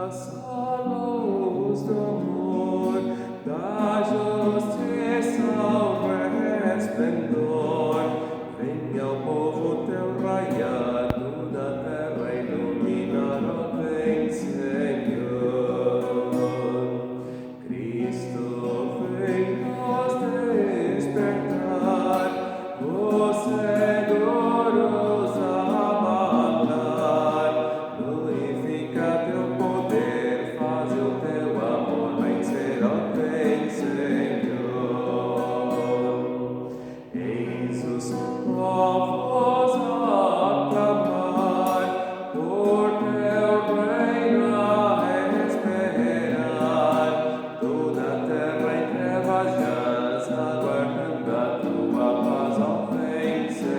a luz do amor, da justiça ao resplendor. Venha o povo teu raiado da terra iluminar, ó vem, Senhor. Cristo vem nos despertar, os cegos abalar. Glorifica teu poder, faz o teu amor vencer, ó vem, Senhor. Eis os povos a clamar, por teu reino a esperar. Toda a terra em trevas jaz, aguardando a tua paz, ó vem, Senhor.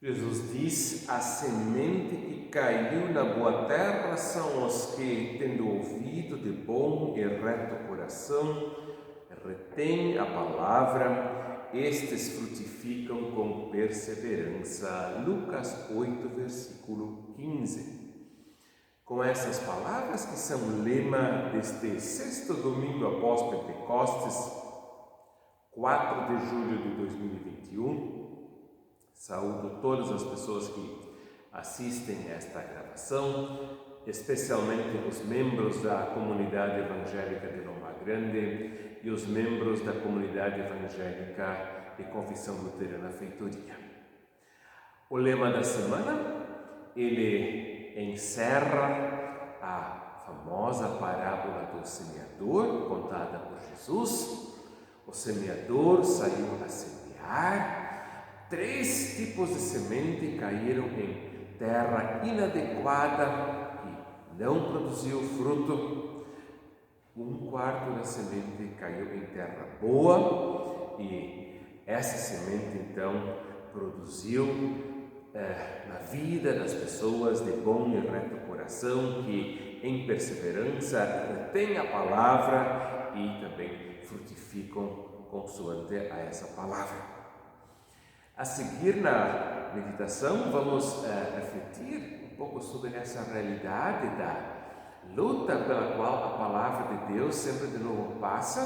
Jesus diz: a semente que caiu na boa terra são os que, tendo ouvido de bom e reto coração, retêm a palavra, estes frutificam com perseverança. Lucas 8, versículo 15. Com essas palavras, que são lema deste sexto domingo após Pentecostes, 4 de julho de 2021, saúdo todas as pessoas que assistem a esta gravação, especialmente os membros da comunidade evangélica de Lomba Grande e os membros da comunidade evangélica de Confissão Luterana Feitoria. O lema da semana, ele encerra a famosa parábola do semeador, contada por Jesus. O semeador saiu a semear. 3 tipos de semente caíram em terra inadequada e não produziu fruto. 1/4 da semente caiu em terra boa e essa semente então produziu na vida das pessoas de bom e reto coração, que em perseverança retêm a palavra e também frutificam consoante a essa palavra. A seguir, na meditação, vamos refletir um pouco sobre essa realidade da luta pela qual a palavra de Deus sempre de novo passa,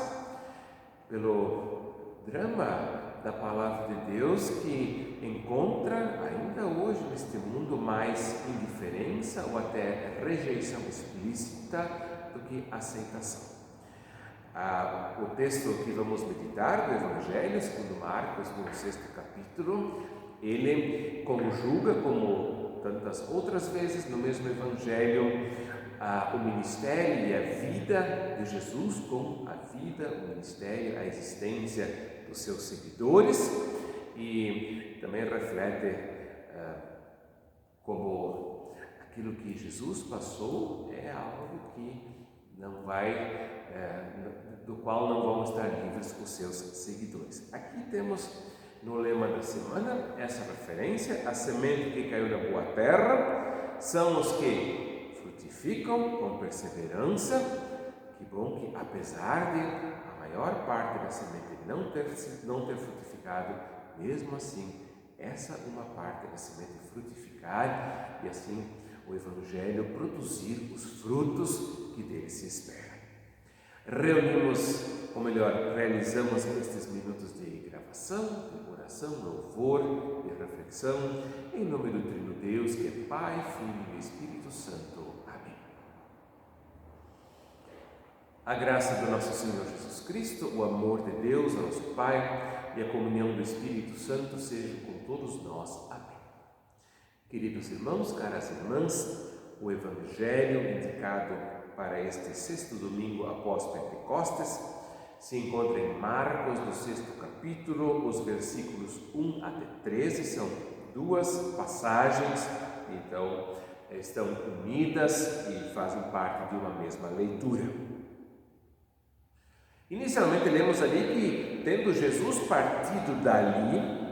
pelo drama da palavra de Deus que encontra ainda hoje neste mundo mais indiferença ou até rejeição explícita do que aceitação. O texto que vamos meditar do Evangelho segundo Marcos, no 6º capítulo, ele conjuga, como tantas outras vezes no mesmo Evangelho, o ministério e a vida de Jesus com a vida, o ministério, a existência dos seus seguidores, e também reflete como aquilo que Jesus passou é algo que não vai, do qual não vão estar livres os seus seguidores. Aqui temos no lema da semana essa referência: a semente que caiu na boa terra são os que frutificam com perseverança. Que bom que, apesar de a maior parte da semente não ter frutificado, mesmo assim, essa uma parte da semente frutificar e assim o Evangelho produzir os frutos que dele se espera. Realizamos estes minutos de gravação, de oração, louvor e reflexão, em nome do Trino Deus, que é Pai, Filho e Espírito Santo. Amém. A graça do nosso Senhor Jesus Cristo, o amor de Deus, nosso Pai, e a comunhão do Espírito Santo sejam com todos nós. Amém. Queridos irmãos, caras irmãs, o Evangelho indicado para este sexto domingo após Pentecostes se encontra em Marcos, no 6º capítulo, os versículos 1 até 13, são 2 passagens, então estão unidas e fazem parte de uma mesma leitura. Inicialmente lemos ali que, tendo Jesus partido dali,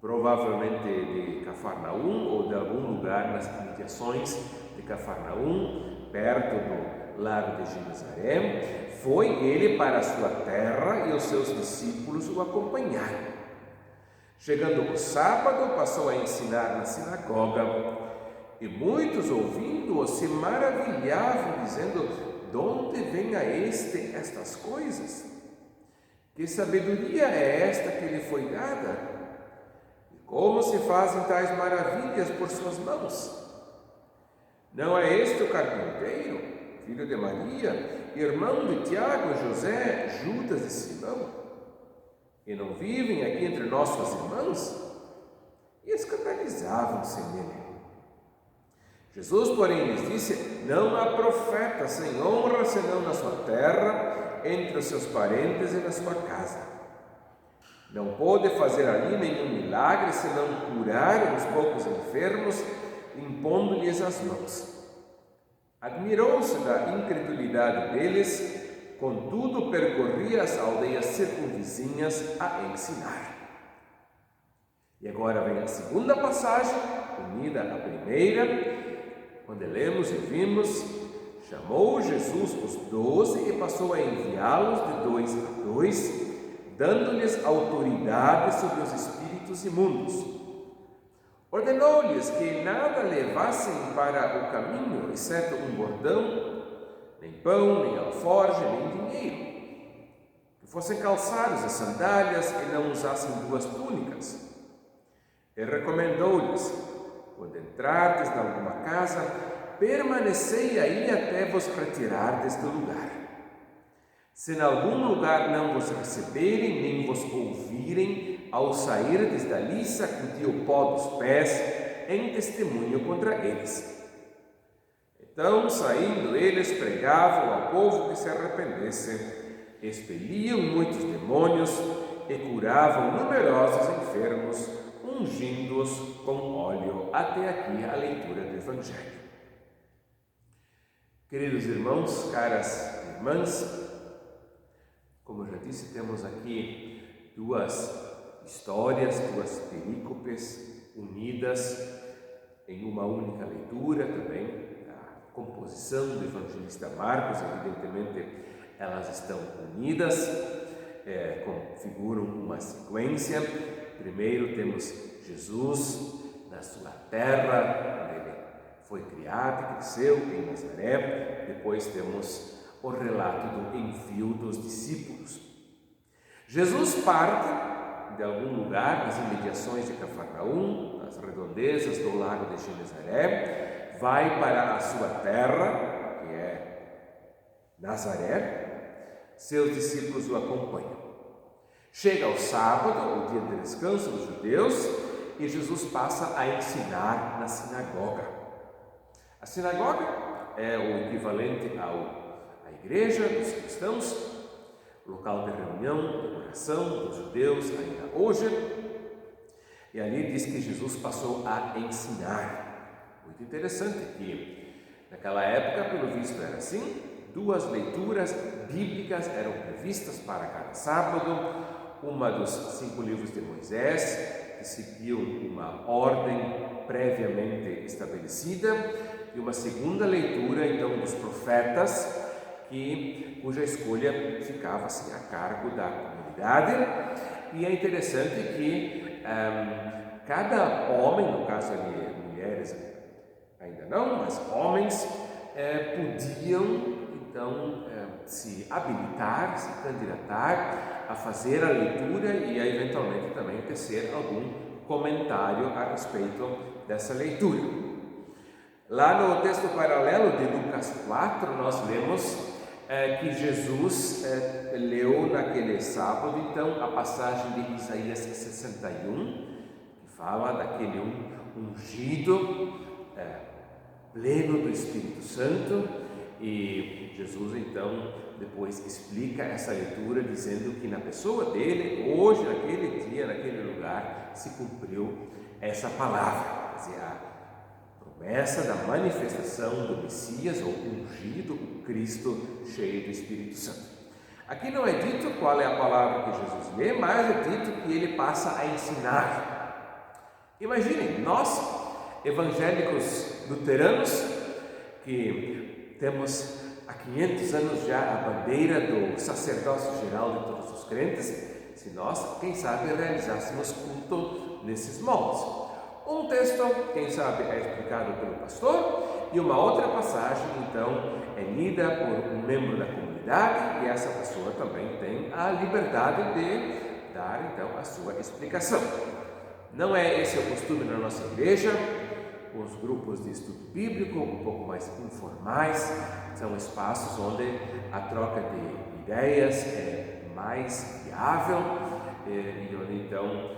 provavelmente de Cafarnaum ou de algum lugar nas imediações de Cafarnaum, perto lago de Genezaré, foi ele para a sua terra e os seus discípulos o acompanharam. Chegando o sábado, passou a ensinar na sinagoga, e muitos, ouvindo-o, se maravilhavam, dizendo: de onde vem a estas coisas? Que sabedoria é esta que lhe foi dada? E como se fazem tais maravilhas por suas mãos? Não é este o carpinteiro, filho de Maria, irmão de Tiago, José, Judas e Simão? E não vivem aqui entre nós suas irmãs? E escandalizavam-se nele. Jesus, porém, lhes disse: não há profeta sem honra senão na sua terra, entre os seus parentes e na sua casa. Não pôde fazer ali nenhum milagre senão curar uns poucos enfermos, impondo-lhes as mãos. Admirou-se da incredulidade deles, contudo percorria as aldeias circunvizinhas a ensinar. E agora vem a segunda passagem, unida à primeira, onde lemos e vimos: chamou Jesus os 12 e passou a enviá-los de 2 a 2, dando-lhes autoridade sobre os espíritos imundos. Ordenou-lhes que nada levassem para o caminho, exceto um bordão, nem pão, nem alforje, nem dinheiro. Que fossem calçados e sandálias e não usassem 2 túnicas. E recomendou-lhes: quando entrardes em alguma casa, permanecei aí até vos retirardes do lugar. Se em algum lugar não vos receberem, nem vos ouvirem, ao sairdes dali, sacudi o pó dos pés, em testemunho contra eles. Então, saindo eles, pregavam ao povo que se arrependesse, expeliam muitos demônios e curavam numerosos enfermos, ungindo-os com óleo. Até aqui a leitura do Evangelho. Queridos irmãos, caras irmãs, como eu já disse, temos aqui 2 histórias, 2 perícopes unidas em uma única leitura também. A composição do evangelista Marcos, evidentemente, elas estão unidas, configuram uma sequência. Primeiro temos Jesus na sua terra, onde ele foi criado e cresceu, em Nazaré. Depois temos o relato do envio dos discípulos. Jesus parte de algum lugar nas imediações de Cafarnaum, nas redondezas do lago de Genezaré, vai para a sua terra, que é Nazaré. Seus discípulos o acompanham. Chega o sábado, o dia de descanso dos judeus, e Jesus passa a ensinar na sinagoga. A sinagoga é o equivalente à igreja dos cristãos, local de reunião, de oração dos judeus ainda hoje. E ali diz que Jesus passou a ensinar. Muito interessante que naquela época, pelo visto, era assim: 2 leituras bíblicas eram previstas para cada sábado, uma dos 5 livros de Moisés, que seguiam uma ordem previamente estabelecida, e uma segunda leitura, então, dos profetas, cuja escolha ficava assim, a cargo da comunidade. E é interessante que cada homem, no caso ali, mulheres ainda não, mas homens, podiam então se habilitar, se candidatar a fazer a leitura e a eventualmente também tecer algum comentário a respeito dessa leitura. Lá no texto paralelo de Lucas 4, nós lemos que Jesus leu naquele sábado, então, a passagem de Isaías 61, que fala daquele ungido, pleno do Espírito Santo, e Jesus, então, depois explica essa leitura, dizendo que na pessoa dele, hoje, naquele dia, naquele lugar, se cumpriu essa palavra, quer dizer, a promessa da manifestação do Messias, ou ungido, o Cristo cheio do Espírito Santo. Aqui não é dito qual é a palavra que Jesus lê, mas é dito que ele passa a ensinar. Imaginem, nós, evangélicos luteranos, que temos a 500 anos já a bandeira do sacerdócio geral de todos os crentes, se nós, quem sabe, realizássemos culto nesses moldes. Um texto, quem sabe, é explicado pelo pastor e uma outra passagem, então, é lida por um membro da comunidade e essa pessoa também tem a liberdade de dar, então, a sua explicação. Não é esse o costume na nossa igreja. Os grupos de estudo bíblico, um pouco mais informais, são espaços onde a troca de ideias é mais viável e onde então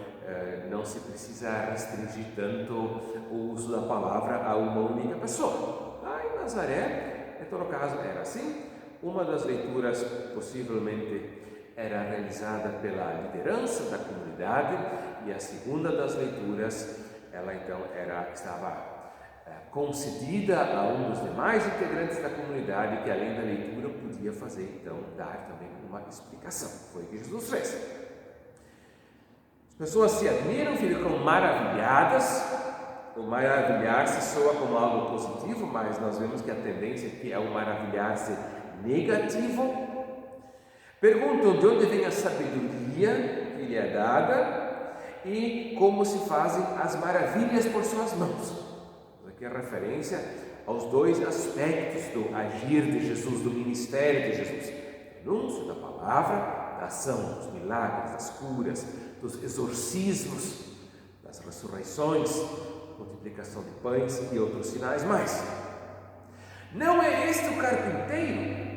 não se precisa restringir tanto o uso da palavra a uma única pessoa. Lá em Nazaré, em todo caso, era assim. Uma das leituras possivelmente era realizada pela liderança da comunidade e a segunda das leituras ela então estava concedida a um dos demais integrantes da comunidade que além da leitura podia fazer então dar também uma explicação. Foi o que Jesus fez. As pessoas se admiram, ficam maravilhadas. O maravilhar-se soa como algo positivo, mas nós vemos que a tendência aqui é o maravilhar-se negativo. Perguntam de onde vem a sabedoria que lhe é dada e como se fazem as maravilhas por suas mãos. Aqui a referência aos dois aspectos do agir de Jesus, do ministério de Jesus: o anúncio da palavra, da ação dos milagres, das curas, dos exorcismos, das ressurreições, multiplicação de pães e outros sinais mais. Não é este o carpinteiro?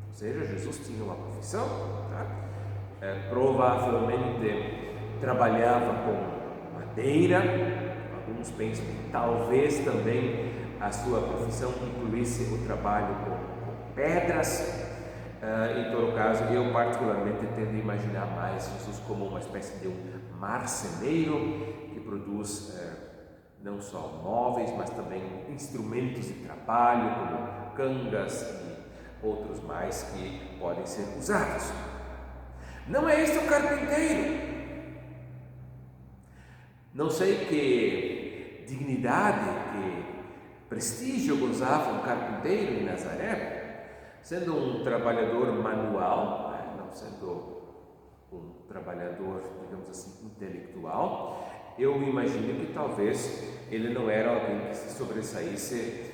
Ou seja, Jesus tinha uma profissão, tá? Provavelmente trabalhava com madeira. Alguns pensam que talvez também a sua profissão incluísse o trabalho com pedras. Em todo caso, eu particularmente tendo a imaginar mais Jesus como uma espécie de um marceneiro que produz não só móveis, mas também instrumentos de trabalho, como cangas e outros mais que podem ser usados. Não é este o carpinteiro? Não sei que dignidade, que prestígio gozava um carpinteiro em Nazaré, sendo um trabalhador manual, não sendo um trabalhador, digamos assim, intelectual. Eu imagino que talvez ele não era alguém que se sobressaísse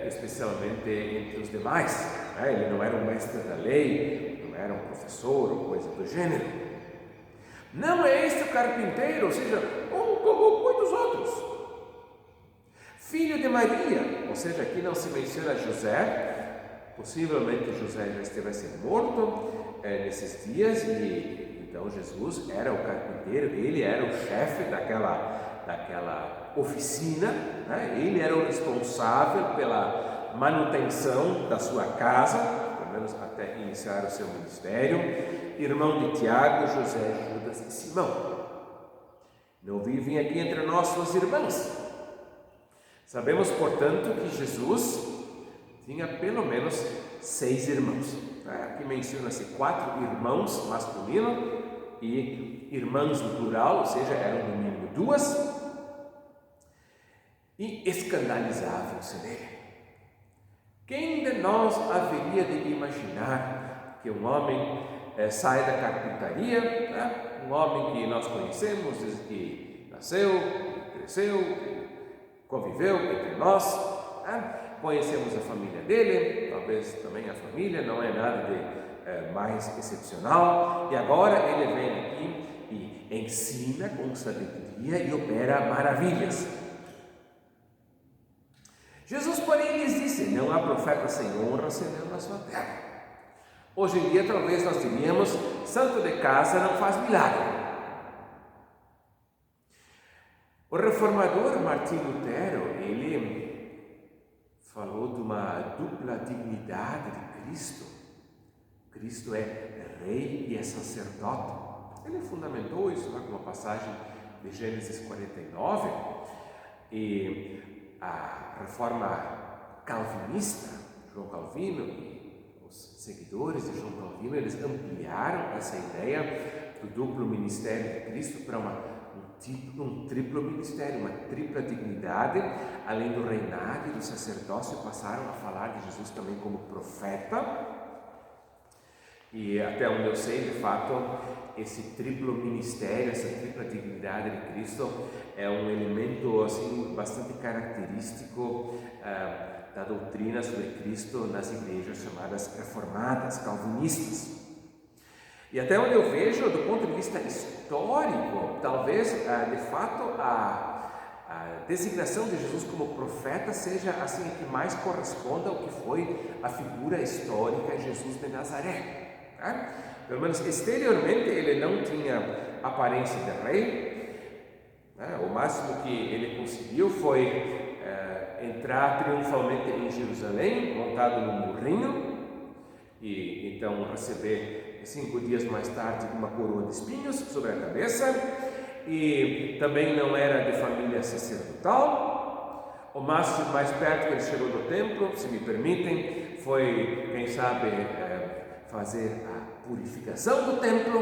especialmente entre os demais. Ele não era um mestre da lei, não era um professor ou coisa do gênero. Não é este o carpinteiro, ou seja, como muitos outros. Filho de Maria, ou seja, aqui não se menciona José, possivelmente José já estivesse morto nesses dias e então Jesus era o carpinteiro, ele era o chefe daquela oficina, ele era o responsável pela manutenção da sua casa, pelo menos até iniciar o seu ministério, irmão de Tiago, José, Judas e Simão. Não vivem aqui entre nós suas irmãs. Sabemos, portanto, que Jesus tinha pelo menos 6 irmãos. Aqui menciona-se 4 irmãos masculinos e irmãs no plural, ou seja, eram no mínimo 2, e escandalizavam-se nele. Quem de nós haveria de imaginar que um homem sai da carpintaria, um homem que nós conhecemos desde que nasceu, cresceu, conviveu entre nós, conhecemos a família dele, talvez também a família, não é nada de mais excepcional, e agora ele vem aqui e ensina com sabedoria e opera maravilhas. Jesus, porém, lhes disse: não há profeta sem honra senão na sua terra. Hoje em dia, talvez nós diríamos: santo de casa não faz milagre. O reformador Martim Lutero, ele falou de uma dupla dignidade de Cristo. Cristo é rei e é sacerdote. Ele fundamentou isso com uma passagem de Gênesis 49, e a reforma calvinista, João Calvino e os seguidores de João Calvino, eles ampliaram essa ideia do duplo ministério de Cristo para um um triplo ministério, uma tripla dignidade. Além do reinado e do sacerdócio, passaram a falar de Jesus também como profeta. E até onde eu sei, de fato, esse triplo ministério, essa tripla dignidade de Cristo é um elemento assim bastante característico da doutrina sobre Cristo nas igrejas chamadas reformadas, calvinistas. E até onde eu vejo, do ponto de vista histórico, talvez, de fato, a designação de Jesus como profeta seja assim que mais corresponda ao que foi a figura histórica de Jesus de Nazaré. Tá? Pelo menos exteriormente ele não tinha aparência de rei, né? O máximo que ele conseguiu foi entrar triunfalmente em Jerusalém, montado num burrinho, e então receber 5 dias mais tarde uma coroa de espinhos sobre a cabeça. E também não era de família sacerdotal. O máximo mais perto que ele chegou do templo, se me permitem, foi, quem sabe, fazer a purificação do templo.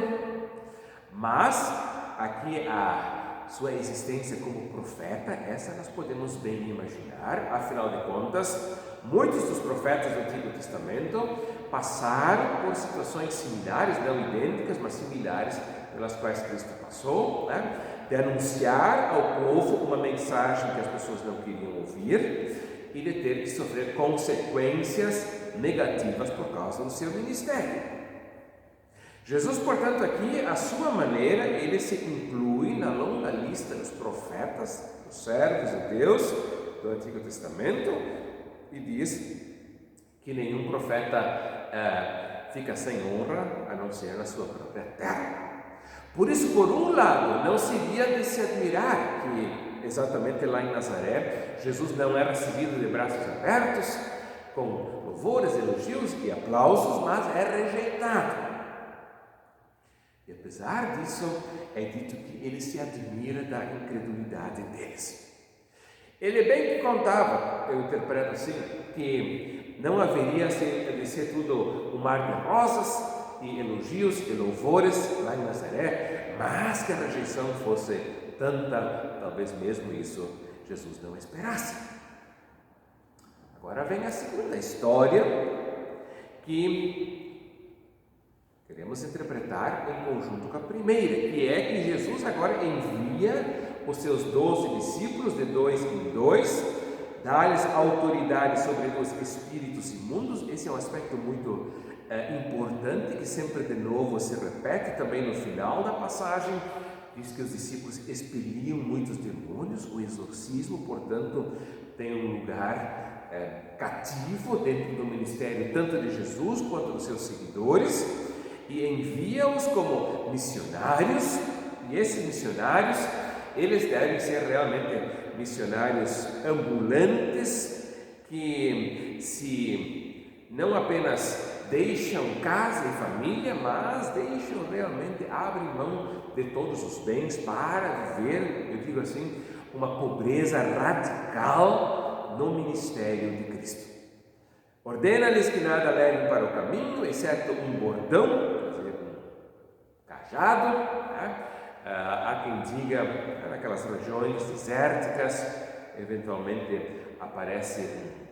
Mas aqui a sua existência como profeta, essa nós podemos bem imaginar. Afinal de contas, muitos dos profetas do Antigo Testamento passaram por situações similares, não idênticas, mas similares, pelas quais Cristo passou, né? De anunciar ao povo uma mensagem que as pessoas não queriam ouvir e de ter que sofrer consequências negativas por causa do seu ministério. Jesus, portanto, aqui, à sua maneira, ele se inclui na longa lista dos profetas, dos servos de Deus do Antigo Testamento, e diz que nenhum profeta fica sem honra, a não ser na sua própria terra. Por isso, por um lado, não seria de se admirar que, exatamente lá em Nazaré, Jesus não é recebido de braços abertos, com louvores, elogios e aplausos, mas é rejeitado. E apesar disso, é dito que ele se admira da incredulidade deles. Ele bem que contava, eu interpreto assim, que não haveria de ser tudo um mar de rosas e elogios e louvores lá em Nazaré, mas que a rejeição fosse tanta, talvez mesmo isso Jesus não esperasse. Agora vem a segunda história que queremos interpretar em conjunto com a primeira, que é que Jesus agora envia os seus 12 discípulos de 2 em 2, dá-lhes autoridade sobre os espíritos imundos. Esse é um aspecto muito importante, que sempre de novo se repete também no final da passagem. Diz que os discípulos expeliam muitos demônios. O exorcismo, portanto, tem um lugar cativo dentro do ministério tanto de Jesus quanto dos seus seguidores, e envia-os como missionários. E esses missionários, eles devem ser realmente missionários ambulantes, que se não apenas deixam casa e família, mas deixam realmente, abrem mão de todos os bens para viver, eu digo assim, uma pobreza radical no ministério de Cristo. Ordena-lhes que nada levem para o caminho, exceto um bordão, quer dizer, um cajado, né? Há quem diga, naquelas regiões desérticas, eventualmente aparece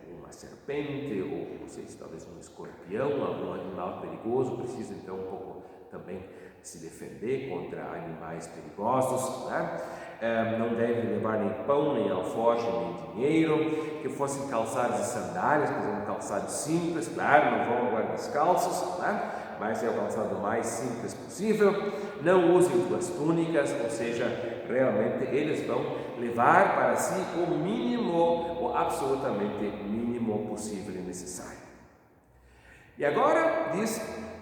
uma serpente, ou não sei se talvez um escorpião, algum animal perigoso, precisa então um pouco também se defender contra animais perigosos, né? Não devem levar nem pão, nem alforje, nem dinheiro, que fossem calçados e sandálias, quer dizer, um calçado simples, claro, não vão agora descalços, né? Mas é o calçado mais simples possível. Não usem 2 túnicas, ou seja, realmente eles vão levar para si o mínimo, o absolutamente mínimo possível e necessário. E agora diz: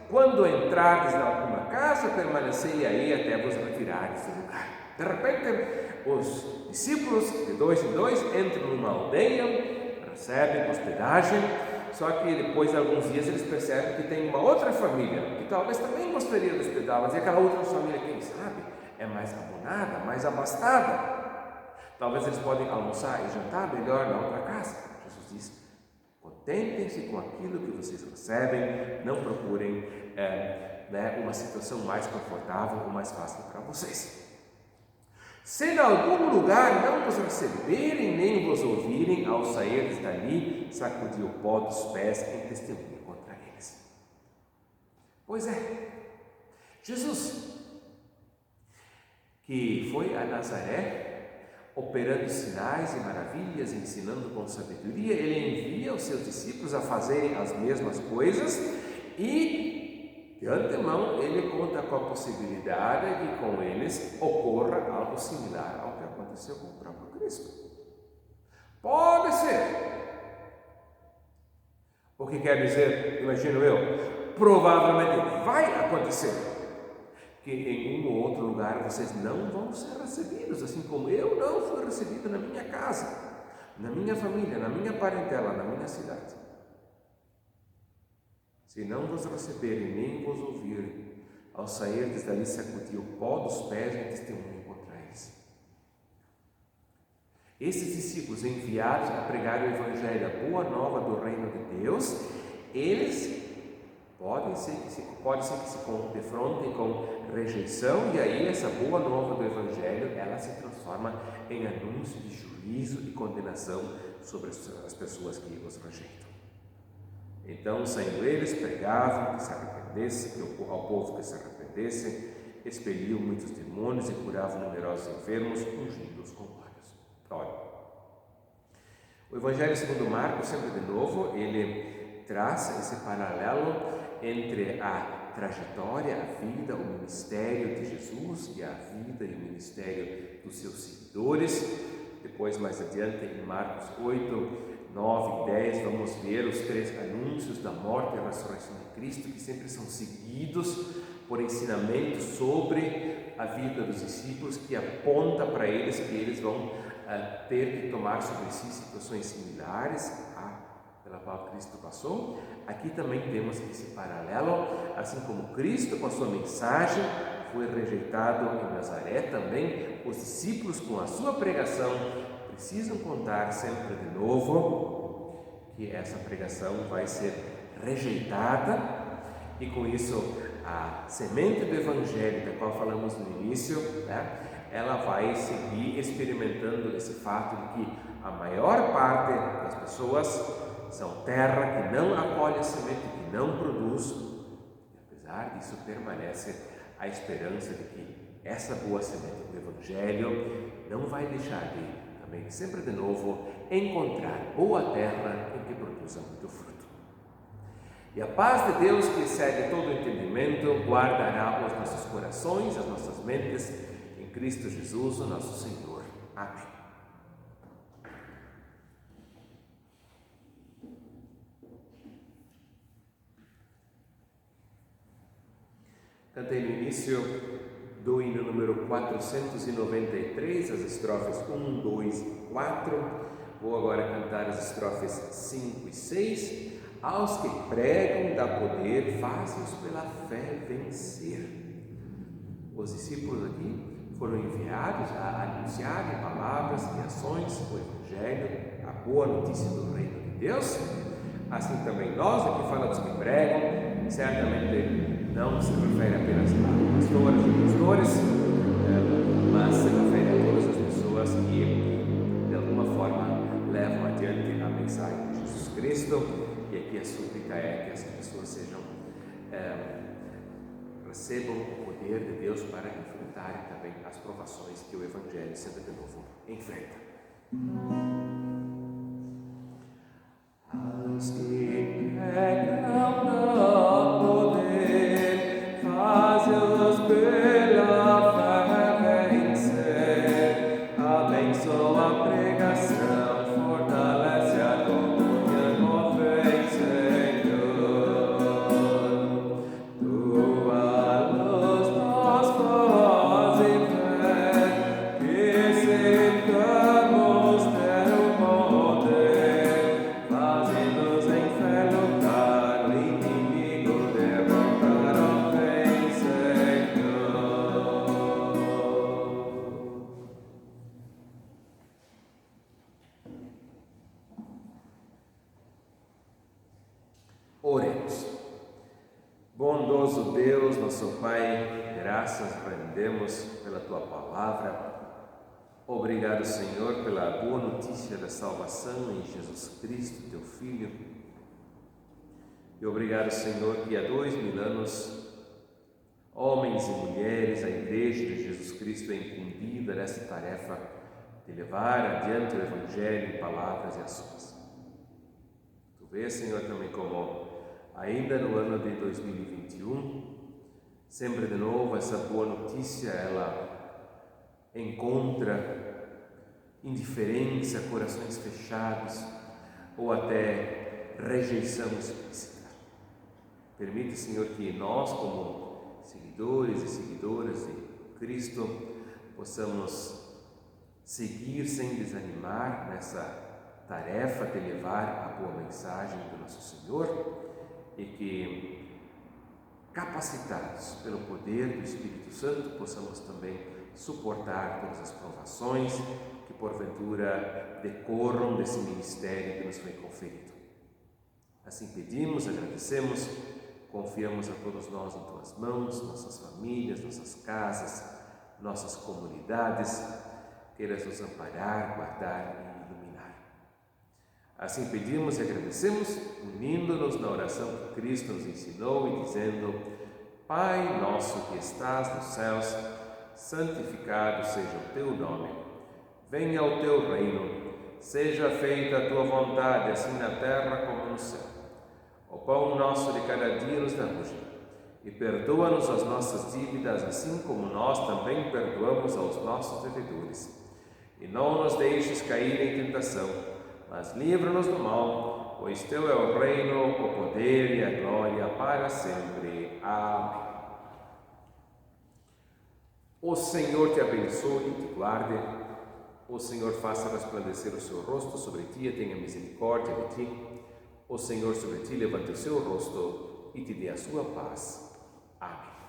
quando entrardes em alguma casa, permanecei aí até vos retirardes do lugar. De repente, os discípulos de 2 em 2 entram numa aldeia, recebem hospedagem. Só que depois de alguns dias eles percebem que tem uma outra família que talvez também gostaria de hospedá-los, e aquela outra família, quem sabe, é mais abonada, mais abastada. Talvez eles podem almoçar e jantar melhor na outra casa. Jesus diz: contentem-se com aquilo que vocês recebem, não procurem uma situação mais confortável ou mais fácil para vocês. Se em algum lugar não vos receberem nem vos ouvirem, ao sairdes dali, sacudi o pó dos pés em testemunho contra eles. Pois é, Jesus, que foi a Nazaré, operando sinais e maravilhas, ensinando com sabedoria, ele envia os seus discípulos a fazerem as mesmas coisas e, de antemão, ele conta com a possibilidade de que com eles ocorra algo similar ao que aconteceu com o próprio Cristo. Pode ser. O que quer dizer, imagino eu, provavelmente vai acontecer que em um ou outro lugar vocês não vão ser recebidos, assim como eu não fui recebido na minha casa, na minha família, na minha parentela, na minha cidade. Se não vos receberem nem vos ouvirem, ao sairdes dali sacudi o pó dos pés em testemunho contra eles. Esses discípulos enviados a pregar o Evangelho, a boa nova do reino de Deus, eles pode ser que se defrontem com rejeição, e aí essa boa nova do Evangelho, ela se transforma em anúncio de juízo e condenação sobre as pessoas que os rejeitam. Então, saindo eles, pregavam que se arrependessem, ao povo que se arrependessem, expeliam muitos demônios e curavam numerosos enfermos, ungindo-os com óleos. Olha, o Evangelho segundo Marcos, sempre de novo, ele traz esse paralelo entre a trajetória, a vida, o ministério de Jesus e a vida e o ministério dos seus seguidores. Depois, mais adiante, em Marcos 8, 9 e 10, vamos ver os 3 anúncios da morte e ressurreição de Cristo, que sempre são seguidos por ensinamentos sobre a vida dos discípulos, que aponta para eles que eles vão ter que tomar sobre si situações similares pela qual Cristo passou. Aqui também temos esse paralelo, assim como Cristo com a sua mensagem foi rejeitado em Nazaré, também os discípulos com a sua pregação precisam contar sempre de novo que essa pregação vai ser rejeitada, e com isso a semente do Evangelho, da qual falamos no início, ela vai seguir experimentando esse fato de que a maior parte das pessoas são terra que não acolhe a semente, que não produz, e apesar disso permanece a esperança de que essa boa semente do Evangelho não vai deixar de, também sempre de novo, encontrar boa terra em que produza muito fruto. E a paz de Deus, que excede todo o entendimento, guardará os nossos corações, as nossas mentes, em Cristo Jesus, o nosso Senhor. Amém. Cantei no início do hino número 493, as estrofes 1, 2 e 4. Vou agora cantar as estrofes 5 e 6. Aos que pregam dá poder, fáceis pela fé vencer. Os discípulos aqui foram enviados a anunciar em palavras e ações o Evangelho, a boa notícia do reino de Deus. Assim também nós, aqui falamos que pregam, certamente não se refere apenas a pastoras e pastores, mas se refere a todas as pessoas que de alguma forma levam adiante a mensagem de Jesus Cristo. E aqui a súplica é que essas pessoas recebam o poder de Deus para enfrentarem também as provações que o Evangelho sempre de novo enfrenta. Aos que pregam dá poder, faz-os pela fé vencer, abençoa a pregação, fortalece a comunhão, convém, Senhor. Tua luz nos faz fé, que sintamos teu poder, fazendo-nos em fé lutar, o inimigo derrotar, ó vem, Senhor. Oremos. Bondoso Deus, nosso Pai, graças rendemos pela Tua palavra, Obrigado, Senhor, pela boa notícia da salvação em Jesus Cristo, teu Filho. E obrigado, Senhor, que há 2000 anos, homens e mulheres, a Igreja de Jesus Cristo é incumbida nessa tarefa de levar adiante o Evangelho em palavras e ações. Tu vês, Senhor, também como ainda no ano de 2021, sempre de novo essa boa notícia, ela encontra indiferença, corações fechados ou até rejeição explícita. Permite, Senhor, que nós, como seguidores e seguidoras de Cristo, possamos seguir sem desanimar nessa tarefa de levar a boa mensagem do nosso Senhor e que, capacitados pelo poder do Espírito Santo, possamos também suportar todas as provações que porventura decorram desse ministério que nos foi conferido. Assim pedimos, agradecemos, confiamos a todos nós em Tuas mãos, nossas famílias, nossas casas, nossas comunidades. Queiras nos amparar, guardar e iluminar. Assim pedimos e agradecemos, unindo-nos na oração que Cristo nos ensinou e dizendo: Pai nosso que estás nos céus, santificado seja o teu nome. Venha o teu reino, seja feita a tua vontade, assim na terra como no céu. O pão nosso de cada dia nos dá hoje, e perdoa-nos as nossas dívidas, assim como nós também perdoamos aos nossos devedores. E não nos deixes cair em tentação, mas livra-nos do mal, pois teu é o reino, o poder e a glória para sempre. Amém. O Senhor te abençoe e te guarde. O Senhor faça resplandecer o seu rosto sobre ti e tenha misericórdia de ti. O Senhor sobre ti levante o seu rosto e te dê a sua paz. Amém.